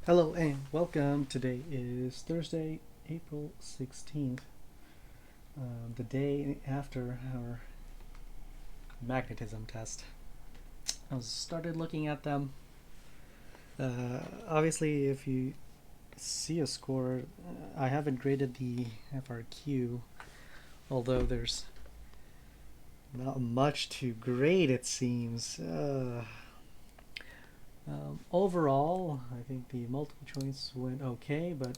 Hello and welcome. Today is Thursday, April 16th, the day after our magnetism test. I started looking at them. Obviously, if you see a score, I haven't graded the FRQ, although there's not much to grade, it seems. Overall, I think the multiple choice went okay, but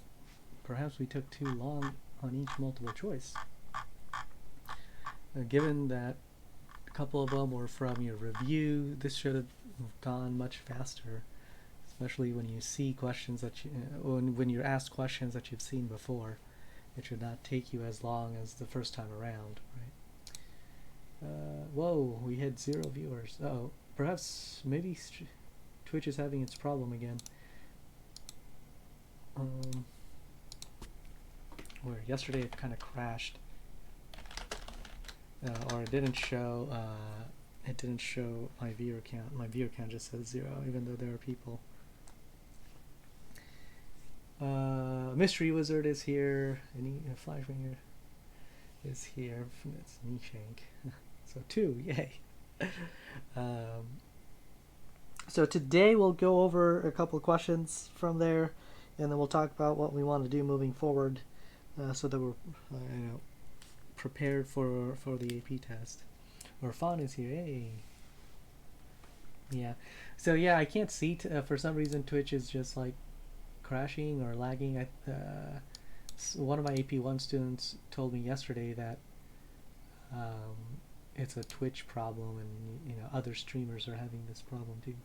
perhaps we took too long on each multiple choice. Given that a couple of them were from your review, this should have gone much faster, especially when you see questions that when you're asked questions that you've seen before. It should not take you as long as the first time around, right? Whoa, we had 0 viewers. Oh, perhaps maybe Twitch is having its problem again. Where yesterday it kind of crashed, or it didn't show. It didn't show my viewer count. My viewer count just says 0, even though there are people. Mystery Wizard is here. Flyfinger is here. It's Nishank. So 2, yay. So today we'll go over a couple of questions from there, and then we'll talk about what we want to do moving forward, so that we're prepared for the AP test. Or Fawn is here. Hey. Yeah. So yeah, I can't see. For some reason, Twitch is just like crashing or lagging. One of my AP1 students told me yesterday that it's a Twitch problem, and other streamers are having this problem too.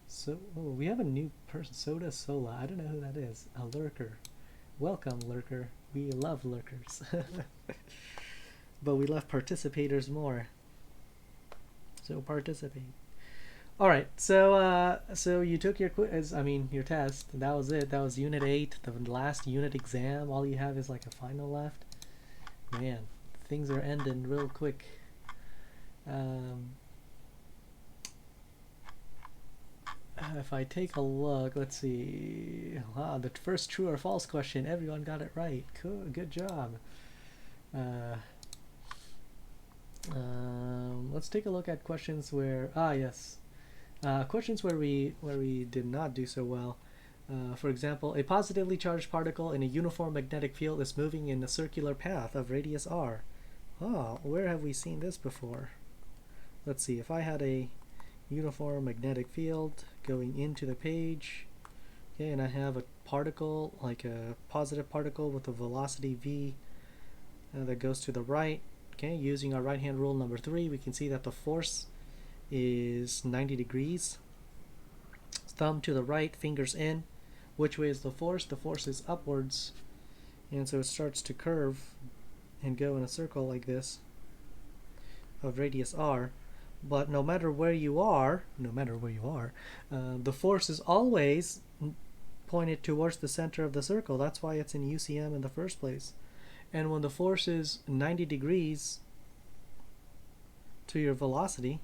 So we have a new person, Soda Sola. I don't know who that is. A lurker. Welcome, lurker. We love lurkers. But we love participators more. So participate. All right. So you took your quiz. Your test. That was it. That was Unit 8, the last unit exam. All you have is like a final left. Man, things are ending real quick. If I take a look, let's see. Wow, the first true or false question, everyone got it right. Cool, good job. Let's take a look at questions where yes, questions where we did not do so well. For example, a positively charged particle in a uniform magnetic field is moving in a circular path of radius r. Oh, where have we seen this before? Let's see. If I had a uniform magnetic field going into the page, okay, and I have a particle, like a positive particle with a velocity v that goes to the right, okay, using our right hand rule number 3, we can see that the force is 90 degrees. Thumb to the right, fingers in. Which way is the force? The force is upwards, and so it starts to curve and go in a circle like this of radius r. But no matter where you are, the force is always pointed towards the center of the circle. That's why it's in UCM in the first place. And when the force is 90 degrees to your velocity,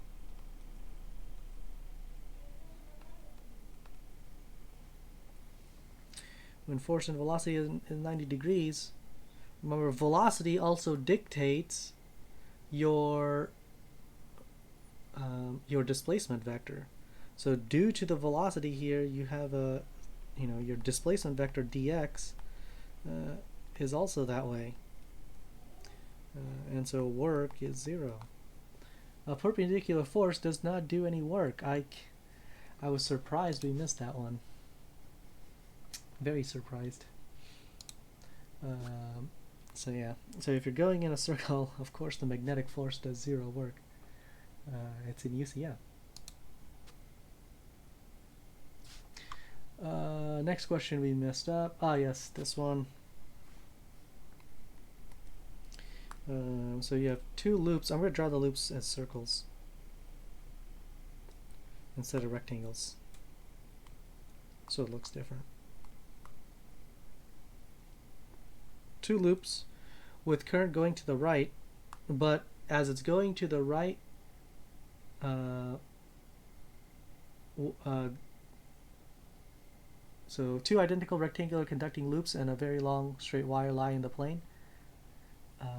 when force and velocity is 90 degrees, remember velocity also dictates your displacement vector. So due to the velocity here, you have your displacement vector dx is also that way, and so work is 0. A perpendicular force does not do any work. I was surprised we missed that one. Very surprised. So yeah. So if you're going in a circle, of course the magnetic force does 0 work. It's in UCM. Next question we messed up. Yes, this one. So you have 2 loops. I'm going to draw the loops as circles instead of rectangles, so it looks different. 2 loops with current going to the right, but as it's going to the right, So two identical rectangular conducting loops and a very long straight wire lie in the plane.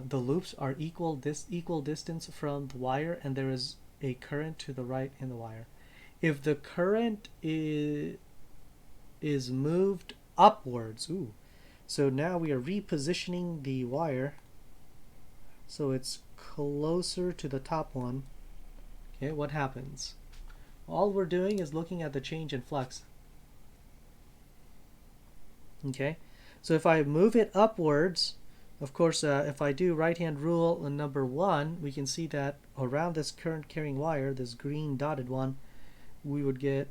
The loops are equal distance from the wire, and there is a current to the right in the wire. If the current is moved upwards, so now we are repositioning the wire so it's closer to the top one. Okay, what happens? All we're doing is looking at the change in flux. Okay, so if I move it upwards, of course, if I do right-hand rule number 1, we can see that around this current carrying wire, this green dotted one, we would get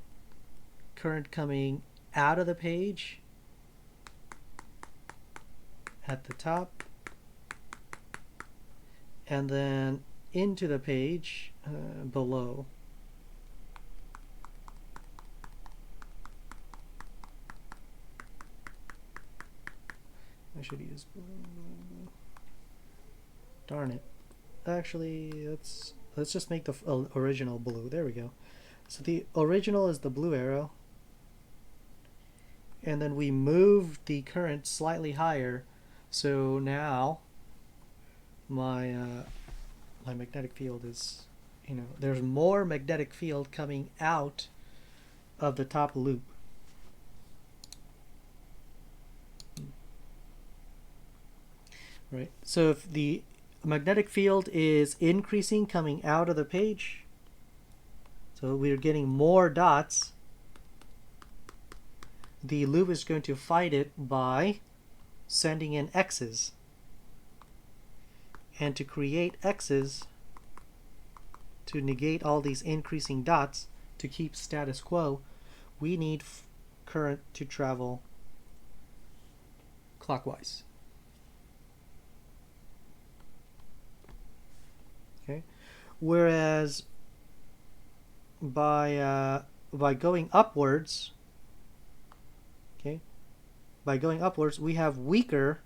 current coming out of the page at the top and then into the page below. I should use blue. Darn it. Actually, let's just make the original blue. There we go. So the original is the blue arrow. And then we move the current slightly higher. So now my magnetic field is, there's more magnetic field coming out of the top loop. Right. So if the magnetic field is increasing coming out of the page, so we're getting more dots, the loop is going to fight it by sending in X's. And to create X's, to negate all these increasing dots, to keep status quo, we need current to travel clockwise. Okay, whereas by going upwards, we have weaker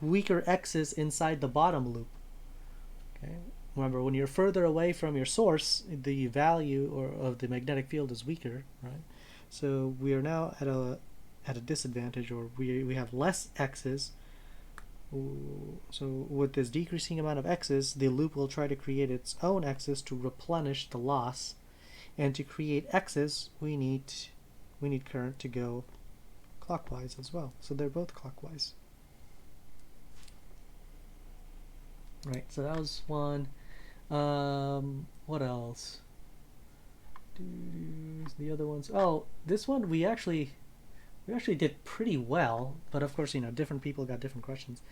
X's inside the bottom loop. Okay, remember, when you're further away from your source, the value of the magnetic field is weaker, right? So we are now at a disadvantage, or we have less X's. So with this decreasing amount of X's, the loop will try to create its own X's to replenish the loss. And to create X's, we need current to go clockwise as well. So they're both clockwise. Right, so that was one. What else? The other ones. Oh, this one we actually did pretty well, but of course, different people got different questions.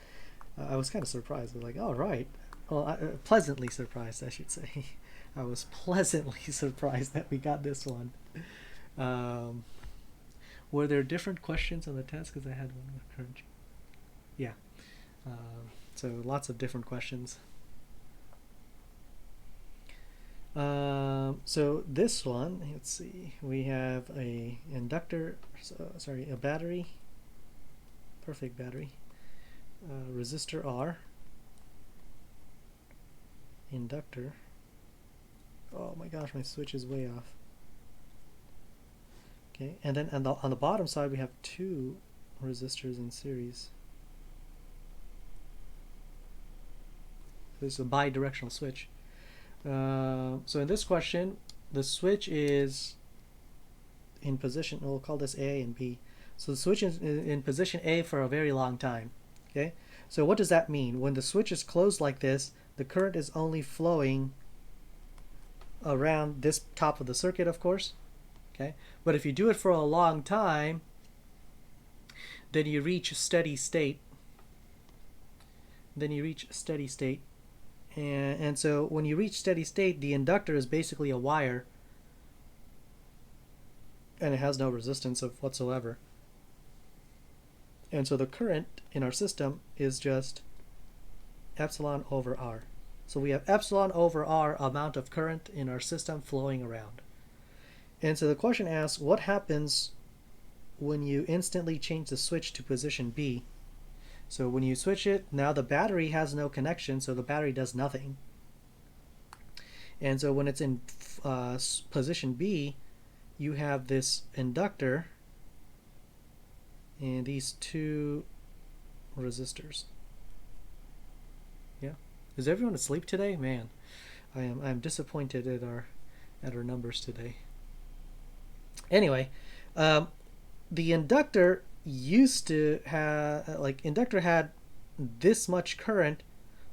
I was kind of surprised. I was like, all right. Well, pleasantly surprised, I should say. I was pleasantly surprised that we got this one. Were there different questions on the test? Because I had one with current. Yeah. So lots of different questions. So this one, let's see, we have a inductor, a battery, perfect battery, resistor R, inductor. Oh my gosh, my switch is way off. Okay, and then on the bottom side we have two resistors in series. This is a bi-directional switch. So in this question, the switch is in position, we'll call this A and B. So the switch is in position A for a very long time. Okay, so what does that mean? When the switch is closed like this, the current is only flowing around this top of the circuit, of course. Okay, but if you do it for a long time, then you reach steady state. And so when you reach steady state, the inductor is basically a wire, and it has no resistance whatsoever. And so the current in our system is just epsilon over R. So we have epsilon over R amount of current in our system flowing around. And so the question asks, what happens when you instantly change the switch to position B? So when you switch it, now the battery has no connection, so the battery does nothing. And so when it's in position B, you have this inductor and these two resistors. Yeah. Is everyone asleep today? Man, I'm disappointed at our numbers today. Anyway, the inductor used to have inductor had this much current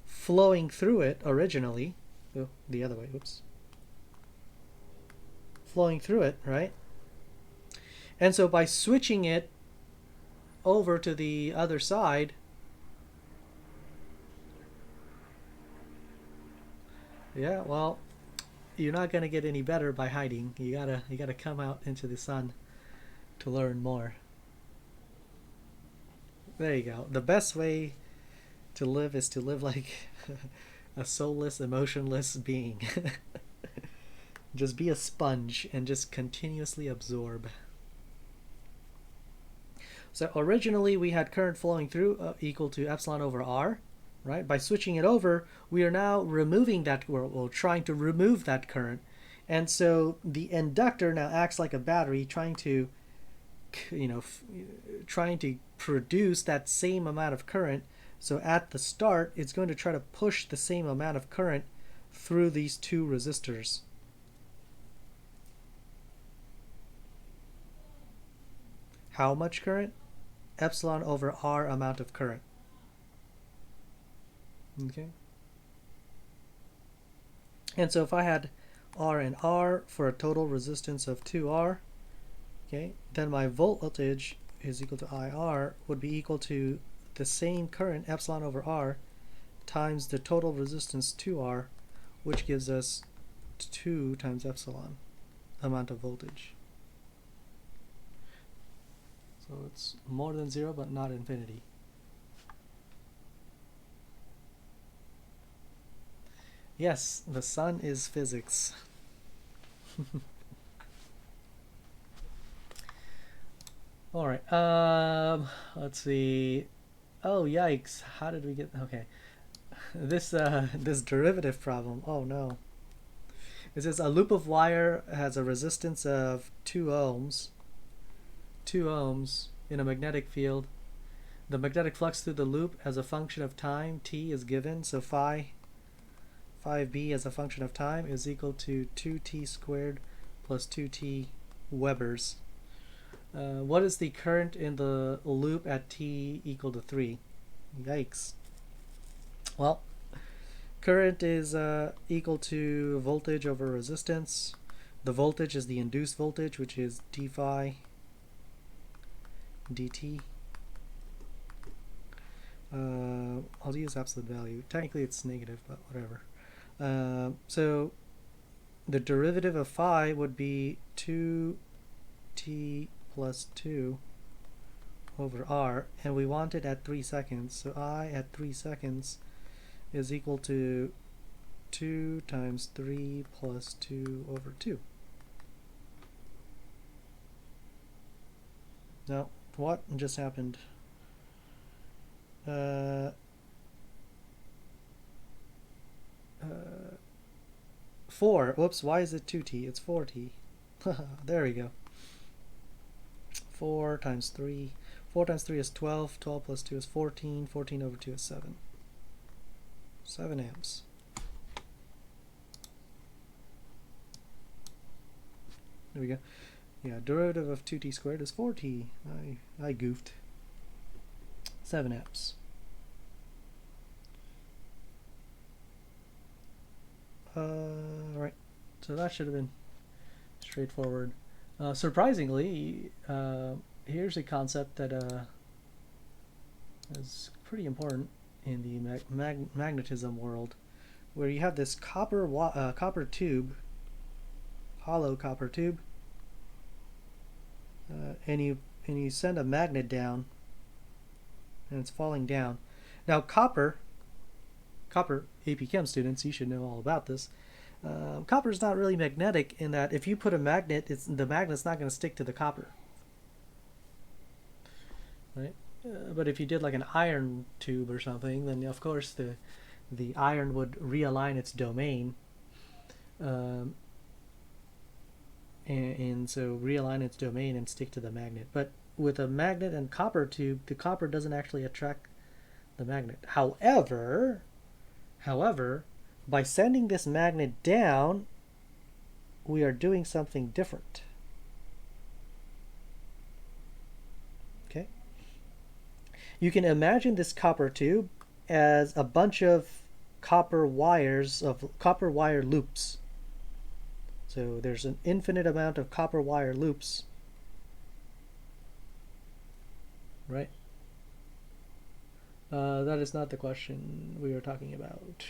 flowing through it originally. Oh, the other way. Oops. Flowing through it, right? And so by switching it over to the other side, yeah, well, you're not going to get any better by hiding. You gotta come out into the sun to learn more. There you go. The best way to live is to live like a soulless, emotionless being. Just be a sponge and just continuously absorb. So originally we had current flowing through equal to epsilon over R, right? By switching it over, we are now removing that, we're trying to remove that current. And so the inductor now acts like a battery trying to, trying to produce that same amount of current. So at the start, it's going to try to push the same amount of current through these two resistors. How much current? Epsilon over R amount of current. Okay. And so if I had R and R for a total resistance of 2R, okay, then my voltage is equal to IR would be equal to the same current, epsilon over R, times the total resistance 2R, which gives us 2 times epsilon amount of voltage. So it's more than 0, but not infinity. Yes, the sun is physics. All right. Let's see. Oh, yikes! How did we get? Okay, this derivative problem. Oh no. It says a loop of wire has a resistance of 2 ohms. 2 ohms in a magnetic field. The magnetic flux through the loop as a function of time, t, is given. So phi b as a function of time is equal to 2t squared plus 2t Webers. What is the current in the loop at t equal to 3? Yikes. Well, current is equal to voltage over resistance. The voltage is the induced voltage, which is d phi dt. I'll use absolute value. Technically it's negative, but whatever. So the derivative of phi would be 2t plus 2 over r, and we want it at 3 seconds. So I at 3 seconds is equal to 2 times 3 plus 2 over 2. Now, what just happened? 4. Whoops, why is it 2t? It's 4t. There we go. 4 times 3. 4 times 3 is 12. 12 plus 2 is 14. 14 over 2 is 7. 7 amps. There we go. Yeah, derivative of 2t squared is 4t. I goofed. 7 amps. Right. So that should have been straightforward. Surprisingly, here's a concept that is pretty important in the magnetism world, where you have this copper tube, hollow copper tube, and you send a magnet down, and it's falling down. Now copper, AP Chem students, you should know all about this. Copper is not really magnetic in that if you put a magnet, the magnet's not going to stick to the copper, right? But if you did like an iron tube or something, then of course the iron would realign its domain. Um, and so realign its domain and stick to the magnet. But with a magnet and copper tube, the copper doesn't actually attract the magnet. However, by sending this magnet down, we are doing something different. Okay? You can imagine this copper tube as a bunch of copper wire loops. So there's an infinite amount of copper wire loops, right? That is not the question we were talking about.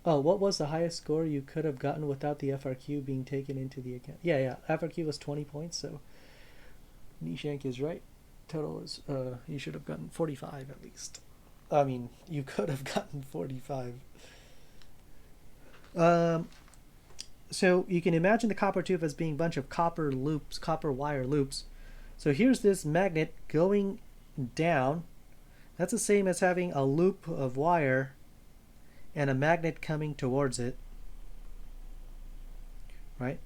Oh, what was the highest score you could have gotten without the FRQ being taken into the account? Yeah, FRQ was 20 points, so Nishank is right. Total is, you should have gotten 45 at least. I mean, you could have gotten 45. So you can imagine the copper tube as being a bunch of copper wire loops. So here's this magnet going down. That's the same as having a loop of wire and a magnet coming towards it, right?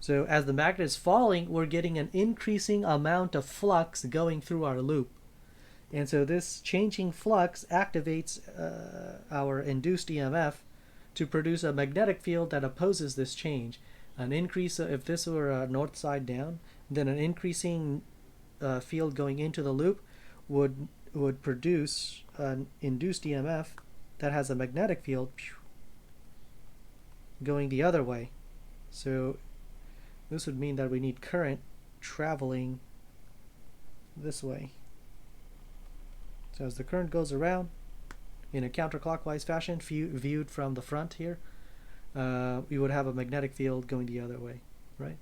So as the magnet is falling, we're getting an increasing amount of flux going through our loop. And so this changing flux activates our induced EMF to produce a magnetic field that opposes this change. An increase, if this were north side down, then an increasing field going into the loop would produce an induced EMF that has a magnetic field going the other way. So this would mean that we need current traveling this way. So as the current goes around in a counterclockwise fashion, viewed from the front here, we would have a magnetic field going the other way, right?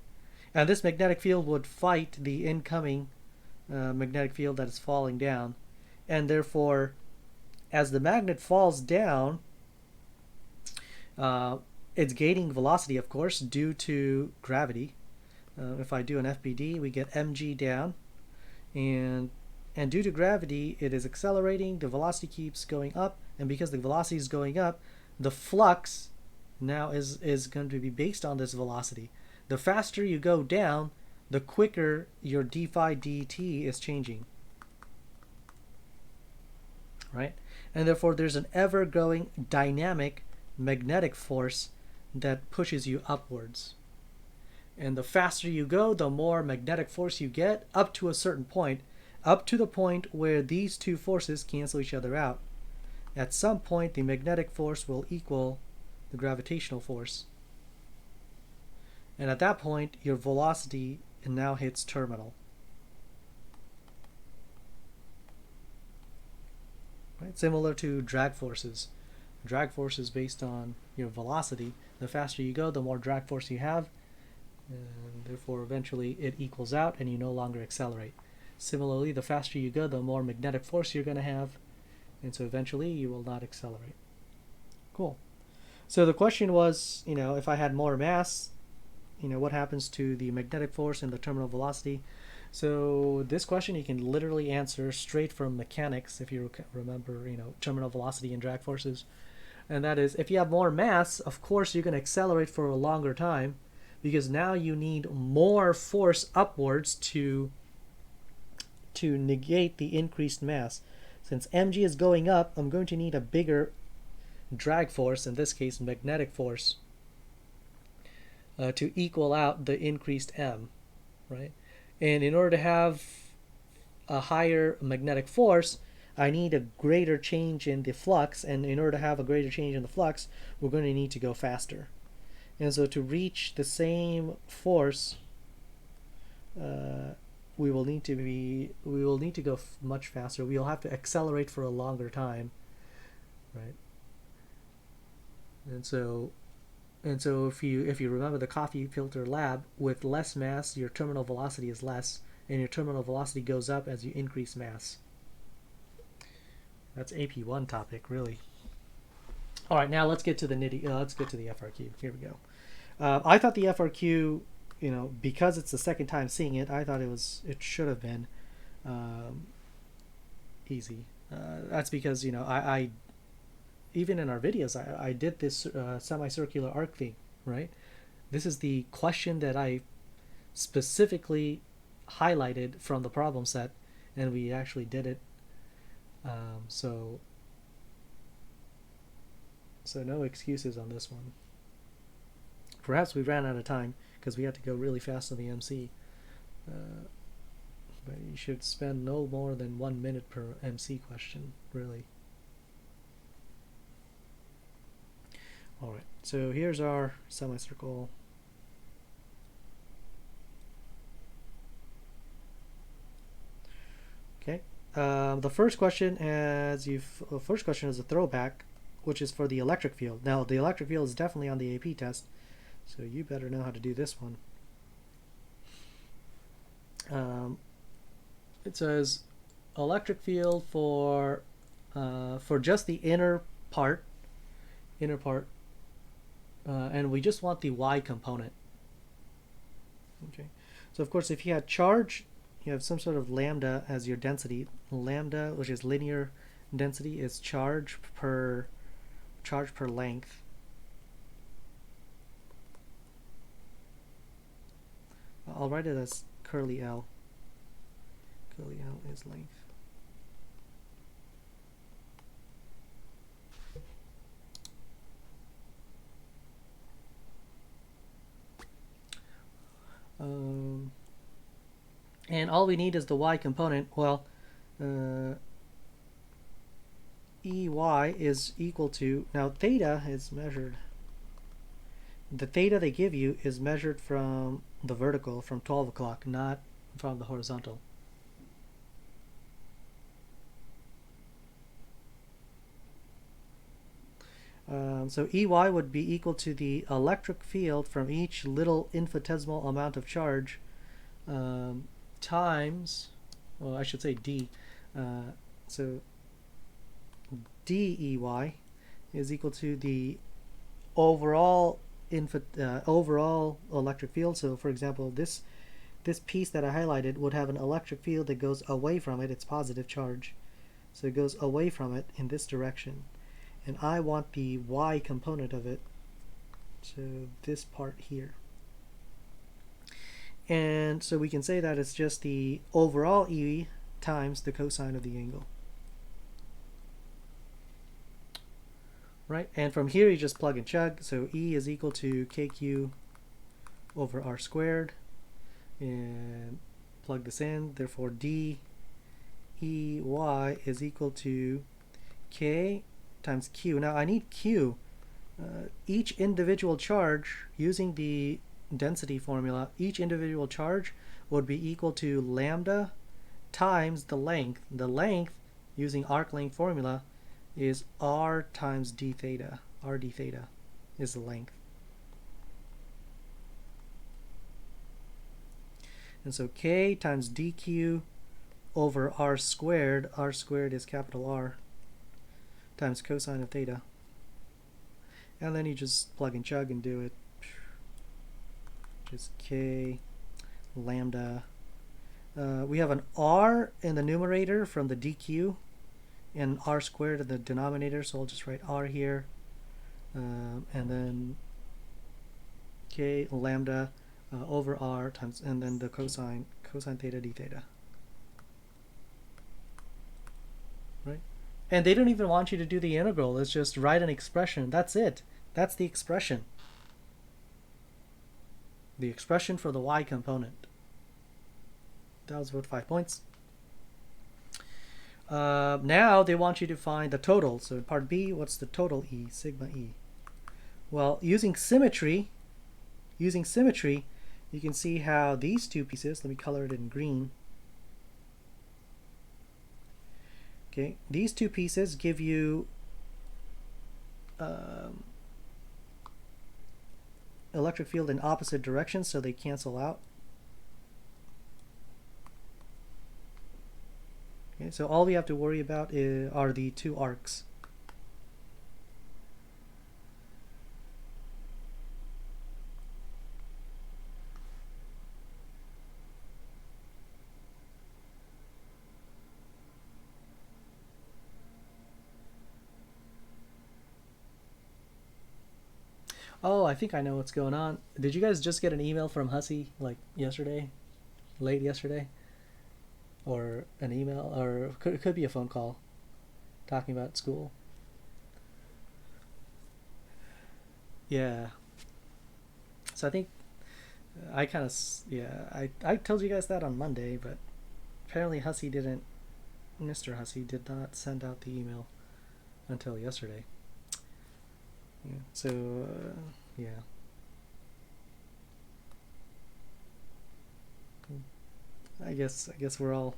And this magnetic field would fight the incoming magnetic field that is falling down. And therefore, as the magnet falls down, it's gaining velocity, of course, due to gravity. If I do an FBD, we get mg down, and due to gravity, it is accelerating. The velocity keeps going up, and because the velocity is going up, the flux now is going to be based on this velocity. The faster you go down, the quicker your d phi dt is changing, right? And therefore, there's an ever-growing dynamic magnetic force that pushes you upwards. And the faster you go, the more magnetic force you get, up to a certain point, up to the point where these two forces cancel each other out. At some point, the magnetic force will equal the gravitational force. And at that point, your velocity now hits terminal. Right? Similar to drag forces. Drag force is based on your velocity. The faster you go, the more drag force you have, and therefore eventually it equals out and you no longer accelerate. Similarly, the faster you go, the more magnetic force you're going to have, and so eventually you will not accelerate. Cool. So the question was, if I had more mass, what happens to the magnetic force and the terminal velocity? So this question you can literally answer straight from mechanics, if you remember, terminal velocity and drag forces. And that is, if you have more mass, of course you're going to accelerate for a longer time, because now you need more force upwards to negate the increased mass. Since mg is going up, I'm going to need a bigger drag force, in this case magnetic force, to equal out the increased m, right? And in order to have a higher magnetic force, I need a greater change in the flux, and in order to have a greater change in the flux, we're going to need to go faster. And so to reach the same force, we will need to go much faster. We'll have to accelerate for a longer time, right? And so if you remember the coffee filter lab, with less mass, your terminal velocity is less, and your terminal velocity goes up as you increase mass. That's AP1 topic, really. All right, now let's get to the let's get to the FRQ. Here we go. I thought the FRQ, because it's the second time seeing it, I thought it should have been easy. That's because, I even in our videos, I did this semicircular arc thing, right? This is the question that I specifically highlighted from the problem set, and we actually did it. So no excuses on this one. Perhaps we ran out of time because we had to go really fast on the MC. But you should spend no more than 1 minute per MC question, really. Alright, so here's our semicircle. Okay, the first question, first question is a throwback, which is for the electric field. Now, the electric field is definitely on the AP test, so you better know how to do this one. It says electric field for just the inner part, and we just want the y component. Okay, so of course, if you had charge, you have some sort of lambda as your density. Lambda, which is linear density, is charge per length. I'll write it as curly L. Curly L is length. And all we need is the y component. Well, EY is equal to, now theta is measured. The theta they give you is measured from the vertical, from 12 o'clock, not from the horizontal. So EY would be equal to the electric field from each little infinitesimal amount of charge times, well, I should say D. So DEY is equal to the overall overall electric field. So for example, this piece that I highlighted would have an electric field that goes away from it. It's positive charge, so it goes away from it in this direction, and I want the y component of it, so this part here. And so we can say that it's just the overall E times the cosine of the angle. Right, and from here you just plug and chug. So E is equal to KQ over R squared, and plug this in. Therefore D EY is equal to K times Q. Now I need Q. Each individual charge, using the density formula, each individual charge would be equal to lambda times the length. The length, using arc length formula, is R times d theta. R d theta is the length. And so K times dq over R squared is capital R, times cosine of theta. And then you just plug and chug and do it. Just K lambda. We have an R in the numerator from the dq, and R squared in the denominator, so I'll just write R here, and then K lambda over R times, and then the cosine theta d theta. Right? And they don't even want you to do the integral. It's just write an expression. That's it. That's the expression. The expression for the y component. That was worth 5 points. Now they want you to find the total. So in part B, what's the total E, sigma E? Well, using symmetry, you can see how these two pieces, let me color it in green. Okay, these two pieces give you electric field in opposite directions, so they cancel out. Okay, so all we have to worry about are the two arcs. Oh, I think I know what's going on. Did you guys just get an email from Hussey like yesterday, late yesterday, or an email, or it could be a phone call talking about school? Yeah. So I think I kind of, yeah, I told you guys that on Monday, but apparently Hussey didn't, Mr. Hussey did not send out the email until yesterday. Yeah. So, yeah. I guess we're all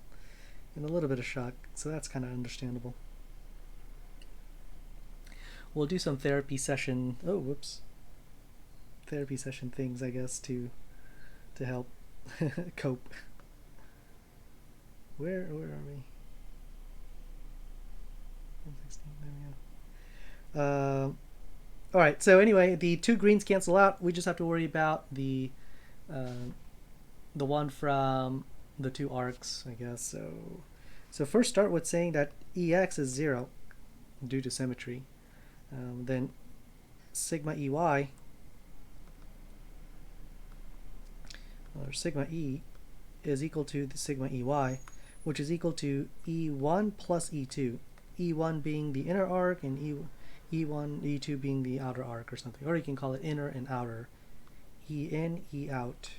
in a little bit of shock, so that's kind of understandable. We'll do some therapy session. Oh, whoops. Therapy session things, I guess, to help cope. Where are we? 116. There we go. All right. So anyway, the two greens cancel out. We just have to worry about uh, the one from the two arcs, I guess. So first start with saying that EX is 0 due to symmetry. Then sigma EY, or sigma E, is equal to the sigma EY, which is equal to E1 plus E2. E1 being the inner arc and E1, E2 being the outer arc or something. Or you can call it inner and outer. E in, E out.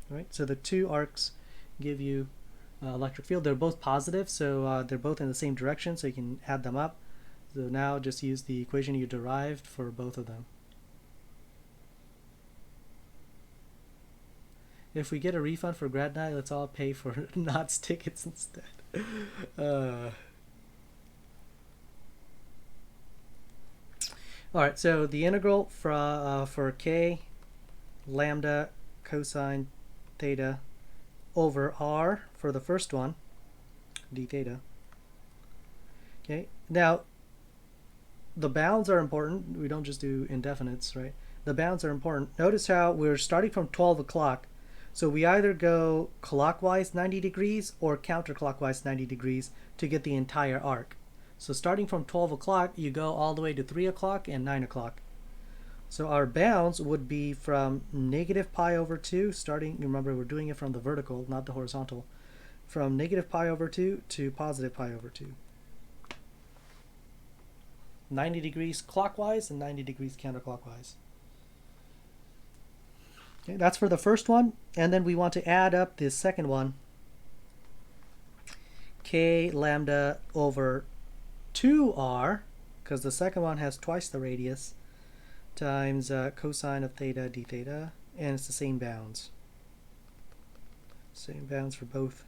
Right? So the two arcs give you electric field. They're both positive, so they're both in the same direction, so you can add them up. So now just use the equation you derived for both of them. If we get a refund for grad night, let's all pay for Knott's tickets instead. All right, so the integral for k lambda cosine theta over r for the first one, d theta. Okay, now the bounds are important. We don't just do indefinites, right? The bounds are important. Notice how we're starting from 12 o'clock. So we either go clockwise 90 degrees or counterclockwise 90 degrees to get the entire arc. So starting from 12 o'clock, you go all the way to 3 o'clock and 9 o'clock. So our bounds would be from negative pi over 2, starting, remember we're doing it from the vertical, not the horizontal, from negative pi over 2 to positive pi over 2. 90 degrees clockwise and 90 degrees counterclockwise. Okay, that's for the first one, and then we want to add up this second one, k lambda over 2r, because the second one has twice the radius, times cosine of theta d theta, and it's the same bounds. Same bounds for both.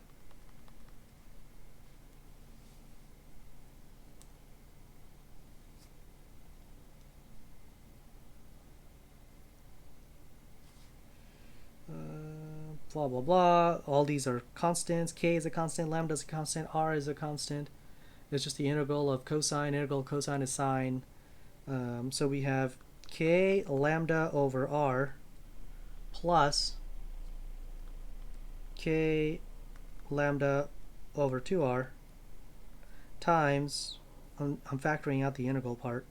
Blah blah blah. All these are constants. K is a constant, lambda is a constant, r is a constant. It's just the integral of cosine. Integral of cosine is sine. So we have k lambda over r plus k lambda over 2r times, I'm factoring out the integral part,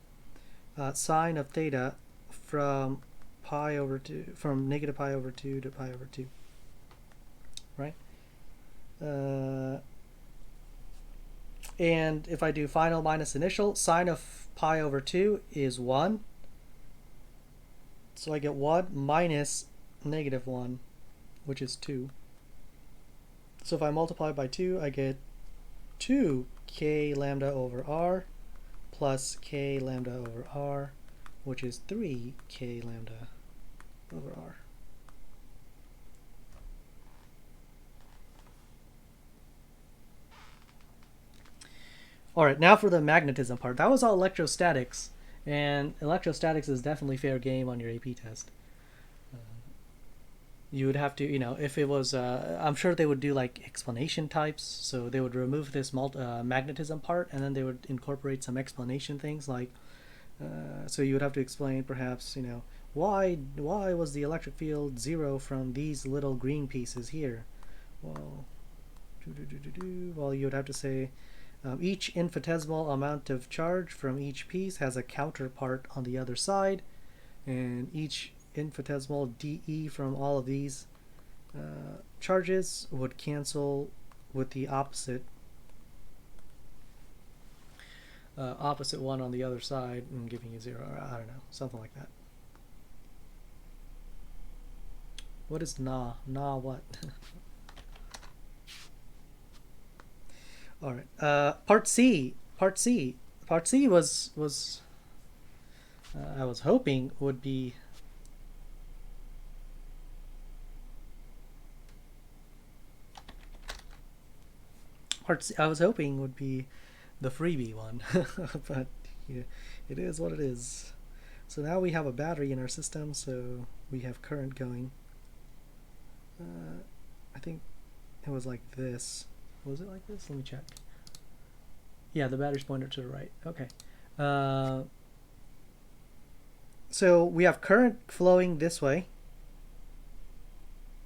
sine of theta from pi over 2, from negative pi over 2 to pi over 2. Right? And if I do final minus initial, sine of pi over 2 is 1. So I get 1 minus negative 1, which is 2. So if I multiply by 2, I get 2k lambda over r plus k lambda over r, which is 3k lambda over r. All right, now for the magnetism part. That was all electrostatics, and electrostatics is definitely fair game on your AP test. You would have to, if it was, I'm sure they would do like explanation types, so they would remove this magnetism part, and then they would incorporate some explanation things like, so you would have to explain perhaps, why was the electric field 0 from these little green pieces here? Well, you would have to say, Each infinitesimal amount of charge from each piece has a counterpart on the other side, and each infinitesimal dE from all of these charges would cancel with the opposite one on the other side and giving you 0. I don't know, something like that. What is na? Na what? All right. Part C. Part C was I was hoping would be I was hoping would be the freebie one, but yeah, it is what it is. So now we have a battery in our system, so we have current going. I think it was like this. Was it like this? Let me check. Yeah, the battery's pointed to the right. Okay. So we have current flowing this way.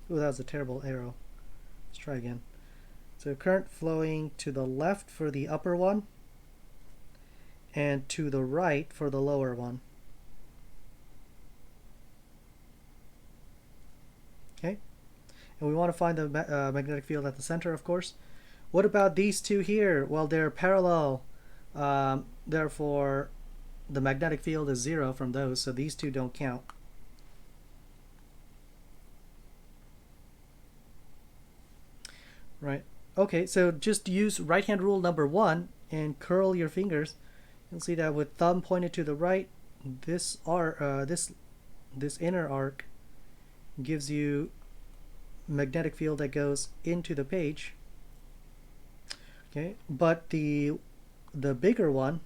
Oh, that was a terrible arrow. Let's try again. So current flowing to the left for the upper one and to the right for the lower one. Okay. And we want to find the magnetic field at the center, of course. What about these two here? Well, they're parallel. Therefore, the magnetic field is 0 from those, so these two don't count. Right. Okay, so just use right hand rule number 1 and curl your fingers. You'll see that with thumb pointed to the right, this inner arc gives you magnetic field that goes into the page. Okay, but the bigger one,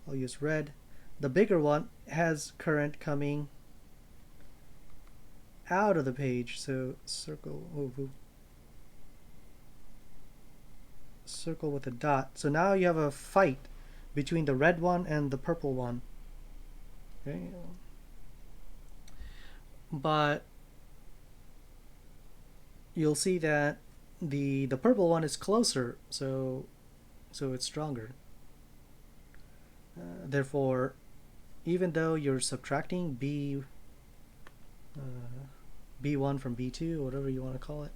I'll use red. The bigger one has current coming out of the page, so circle with a dot. So now you have a fight between the red one and the purple one. Okay, but you'll see that the purple one is closer, so it's stronger. Therefore, even though you're subtracting B1 from B2, or whatever you want to call it,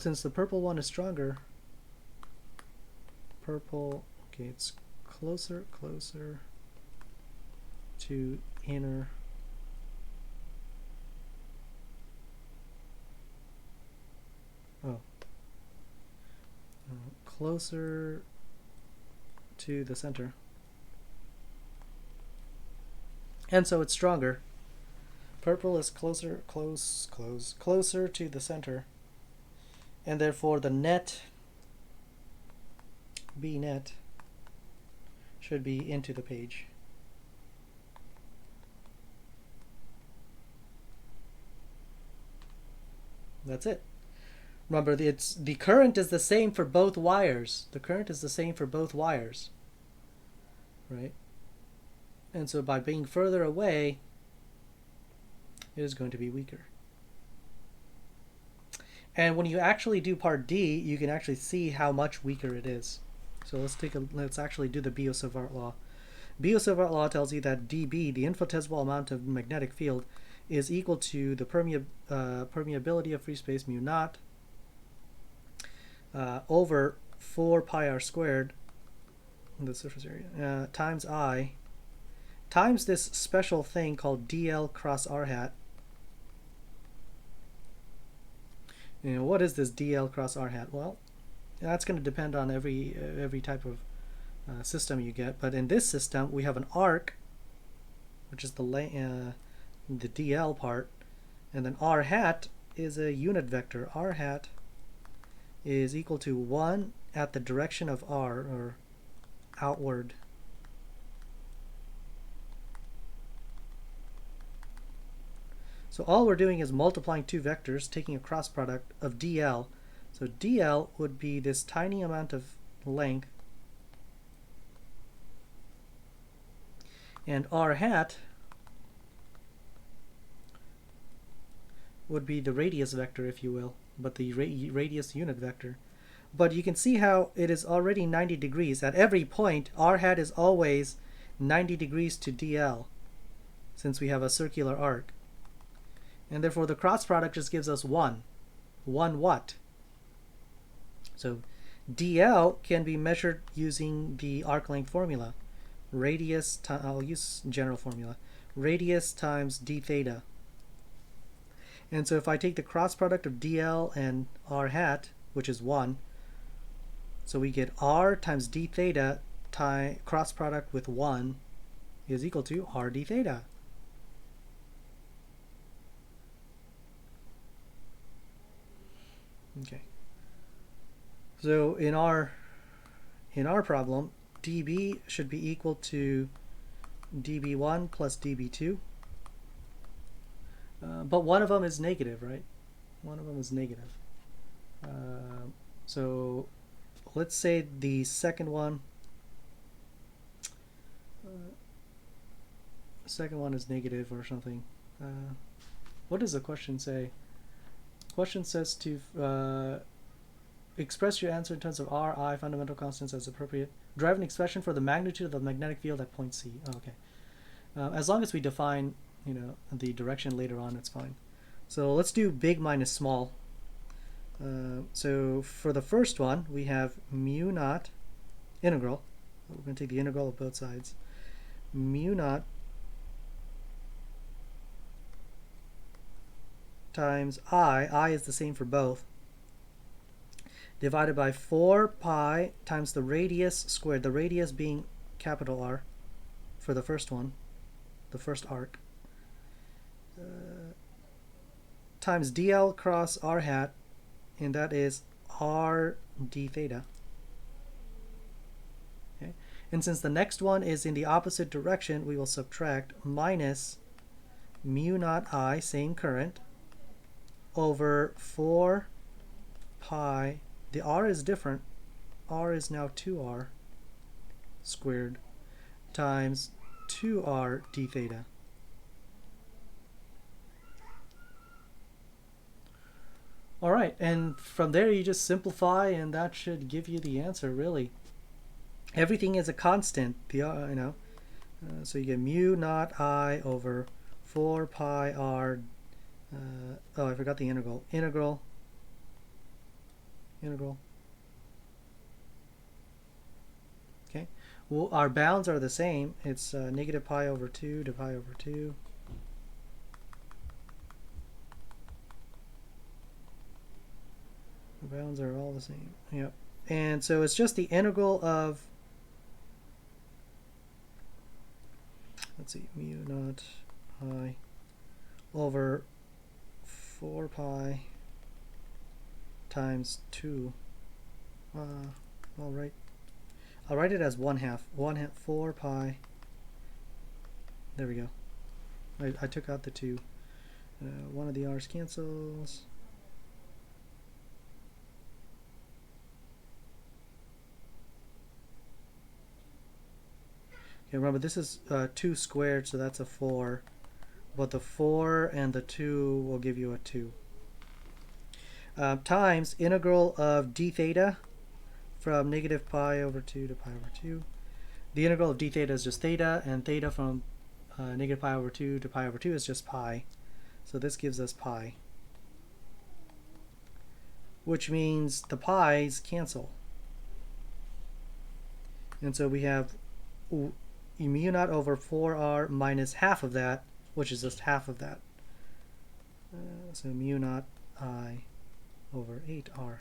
since the purple one is stronger, purple, okay, it's closer to inner. Closer to the center. And so it's stronger. Purple is closer to the center. And therefore the net, B net, should be into the page. That's it. Remember, the current is the same for both wires. The current is the same for both wires, right? And so by being further away, it is going to be weaker. And when you actually do part D, you can actually see how much weaker it is. So let's actually do the Biot-Savart law. Biot-Savart law tells you that dB, the infinitesimal amount of magnetic field, is equal to the permeability of free space mu naught over 4 pi r squared, the surface area, times I, times this special thing called dl cross r hat. What is this dl cross r hat? Well, that's going to depend on every type of system you get. But in this system, we have an arc, which is the dl part, and then r hat is a unit vector. R hat is equal to 1 at the direction of r, or outward. So all we're doing is multiplying two vectors, taking a cross product of dl. So dl would be this tiny amount of length, and r hat would be the radius vector, if you will, but the radius unit vector. But you can see how it is already 90 degrees. At every point, r hat is always 90 degrees to dl, since we have a circular arc. And therefore the cross product just gives us 1. 1 what? So dl can be measured using the arc length formula. Radius, I'll use general formula. Radius times d theta. And so if I take the cross product of dl and r hat, which is 1, so we get r times d theta cross product with 1 is equal to r d theta. Okay. So in our problem, dB should be equal to dB1 plus dB2. But one of them is negative, right? One of them is negative. So let's say the second one is negative or something. What does the question say? The question says to express your answer in terms of r, I, fundamental constants as appropriate. Derive an expression for the magnitude of the magnetic field at point C. Oh, okay. As long as we define, the direction later on, it's fine. So let's do big minus small. So for the first one, we have mu naught integral. We're going to take the integral of both sides. Mu naught times I is the same for both, divided by 4 pi times the radius squared, the radius being capital R for the first one, the first arc, times dl cross r hat, and that is r d theta. Okay. And since the next one is in the opposite direction, we will subtract minus mu naught I, same current, over 4 pi, the r is different, r is now 2r squared, times 2r d theta. Alright, and from there you just simplify, and that should give you the answer, really. Everything is a constant, so you get mu naught I over 4 pi r. Oh, I forgot the integral. Integral. Okay. Well, our bounds are the same. It's negative pi over 2 to pi over 2. The bounds are all the same. Yep. And so it's just the integral of, let's see, mu naught I over 4 pi times 2. I'll write it as 1/2. 1/2, 4 pi. There we go. I took out the 2. One of the r's cancels. Okay, remember this is 2 squared, so that's a 4. But the 4 and the 2 will give you a 2. Times integral of d theta from negative pi over 2 to pi over 2. The integral of d theta is just theta, and theta from negative pi over 2 to pi over 2 is just pi. So this gives us pi, which means the pi's cancel. And so we have mu naught over 4r minus half of that, which is just half of that. So mu naught I over 8r.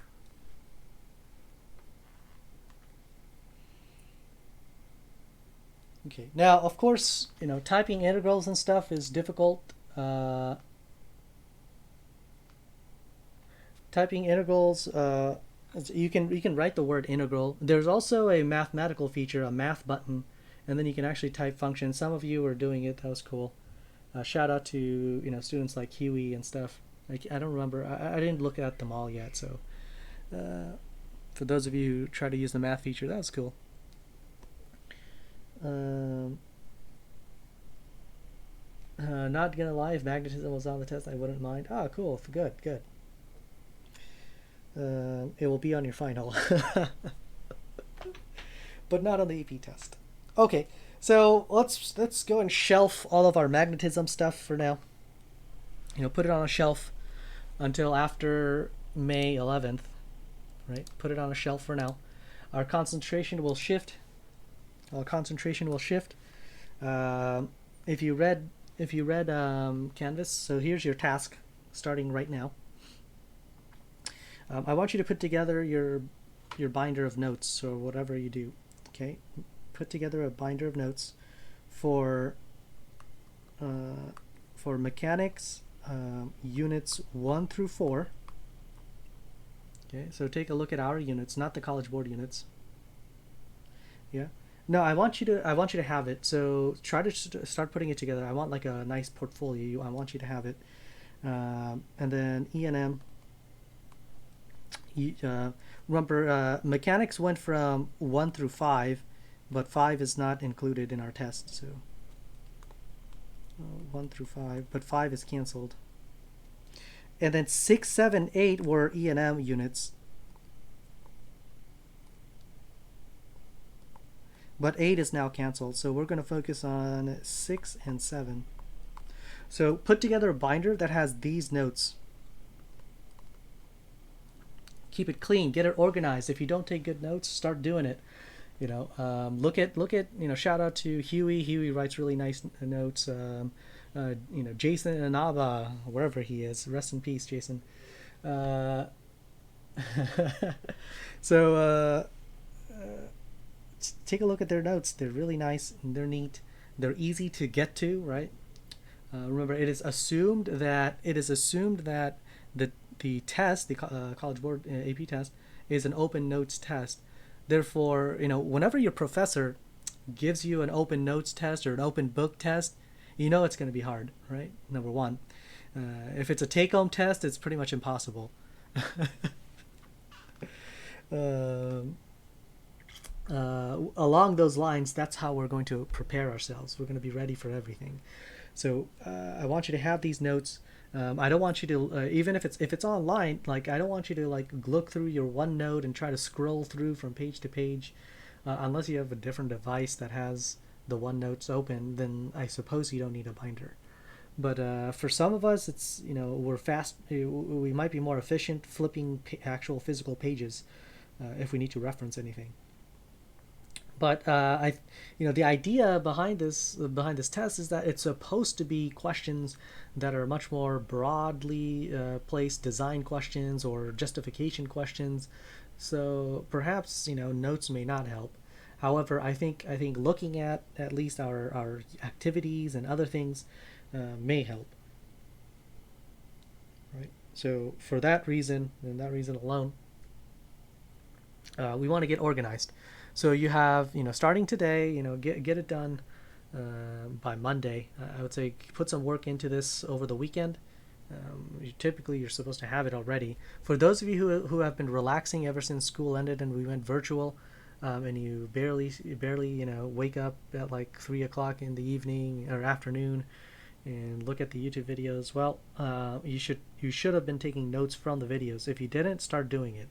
Okay, now of course, typing integrals and stuff is difficult. Typing integrals, you can write the word integral. There's also a mathematical feature, a math button, and then you can actually type functions. Some of you are doing it. That was cool. Shout out to students like Huey and stuff. I don't remember. I didn't look at them all yet. So for those of you who try to use the math feature, that was cool. Not gonna lie, if magnetism was on the test, I wouldn't mind. Ah, cool. Good. It will be on your final. But not on the AP test. Okay, so let's go and shelf all of our magnetism stuff for now. Put it on a shelf until after May 11th, right? Put it on a shelf for now. Our concentration will shift. Um, if you read Canvas, so here's your task starting right now. I want you to put together your binder of notes or whatever you do. Okay, put together a binder of notes for mechanics units 1 through 4. Okay, so take a look at our units, not the College Board units. Yeah. No, I want you to have it. So try to start putting it together. I want like a nice portfolio. I want you to have it. And then E&M. Remember, mechanics went from 1 through 5, but 5 is not included in our test. So 1 through 5, but 5 is canceled. And then 6, 7, 8 were E&M units. But 8 is now canceled, so we're going to focus on 6 and 7. So put together a binder that has these notes. Keep it clean, get it organized. If you don't take good notes, start doing it. Look at shout out to Huey. Huey writes really nice notes. Jason Inaba, wherever he is, rest in peace, Jason. So take a look at their notes. They're really nice and they're neat. They're easy to get to, right? Remember, it is assumed that the test, the College Board AP test, is an open notes test. Therefore, whenever your professor gives you an open notes test or an open book test, it's going to be hard, right? Number one. If it's a take-home test, it's pretty much impossible. Along those lines, that's how we're going to prepare ourselves. We're going to be ready for everything. So I want you to have these notes. I don't want you to even if it's online. Like, I don't want you to look through your OneNote and try to scroll through from page to page, unless you have a different device that has the OneNotes open. Then I suppose you don't need a binder. But for some of us, it's we're fast. We might be more efficient flipping actual physical pages if we need to reference anything. But the idea behind this test is that it's supposed to be questions that are much more broadly placed, design questions or justification questions. So perhaps notes may not help. However, I think looking at least our activities and other things may help. Right. So for that reason and that reason alone, we want to get organized. So you have, starting today, get it done by Monday. I would say put some work into this over the weekend. Typically, you're supposed to have it already. For those of you who have been relaxing ever since school ended and we went virtual, and you barely wake up at like 3 o'clock in the evening or afternoon and look at the YouTube videos, well, you should have been taking notes from the videos. If you didn't, start doing it.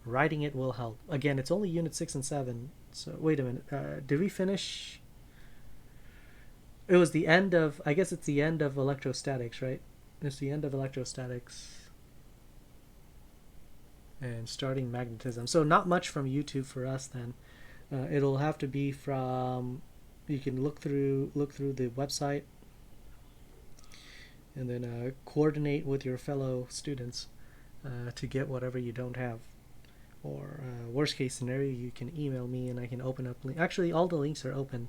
Writing it will help. Again, it's only unit 6 and 7. So wait a minute. Did we finish? It was the end of. I guess it's the end of electrostatics, right? It's the end of electrostatics. And starting magnetism. So not much from YouTube for us then. It'll have to be from. You can look through the website, and then coordinate with your fellow students to get whatever you don't have. Or worst case scenario, you can email me and I can open up. Actually, all the links are open.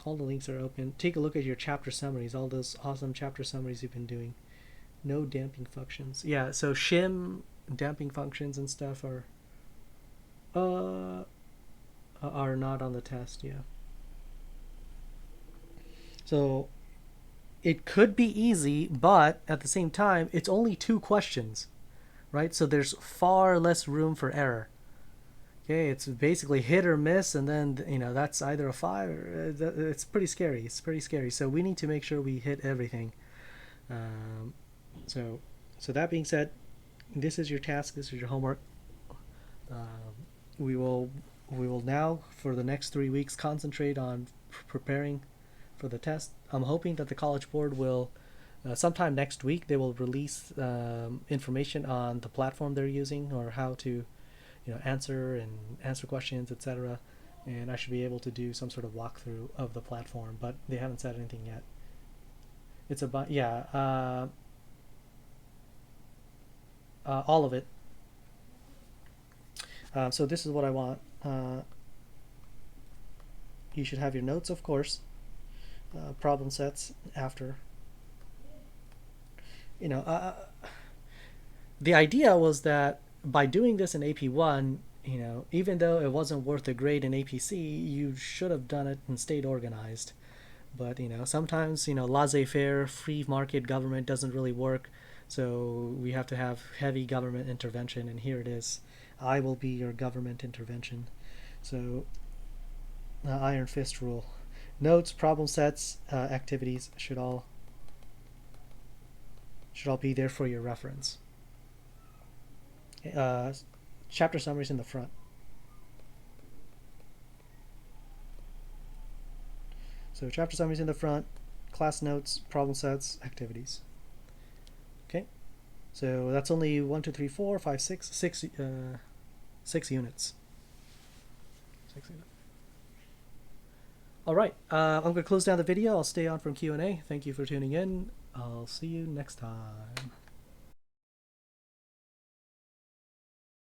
All the links are open. Take a look at your chapter summaries. All those awesome chapter summaries you've been doing. No damping functions. Yeah. So shim damping functions and stuff are not on the test. Yeah. So it could be easy, but at the same time, it's only 2 questions. Right, so there's far less room for error. Okay, it's basically hit or miss, and then that's either a 5 or it's pretty scary. So we need to make sure we hit everything. So So that being said, this is your task. This is your homework. Um, we will now for the next 3 weeks concentrate on preparing for the test. I'm hoping that the College Board will sometime next week they will release information on the platform they're using or how to answer questions, etc. And I should be able to do some sort of walkthrough of the platform, but they haven't said anything yet. It's about all of it. So this is what I want. You should have your notes, of course. Problem sets after. The idea was that by doing this in AP1, even though it wasn't worth a grade in APC, you should have done it and stayed organized. But sometimes laissez-faire, free market government doesn't really work, so we have to have heavy government intervention. And here it is. I will be your government intervention. So, iron fist rule. Notes, problem sets, activities should all be there for your reference. Chapter summaries in the front. So chapter summaries in the front, class notes, problem sets, activities. Okay, so that's only 1, 2, 3, 4, 5, 6, 6 units. 6 units. All right, I'm going to close down the video. I'll stay on from Q&A. Thank you for tuning in. I'll see you next time.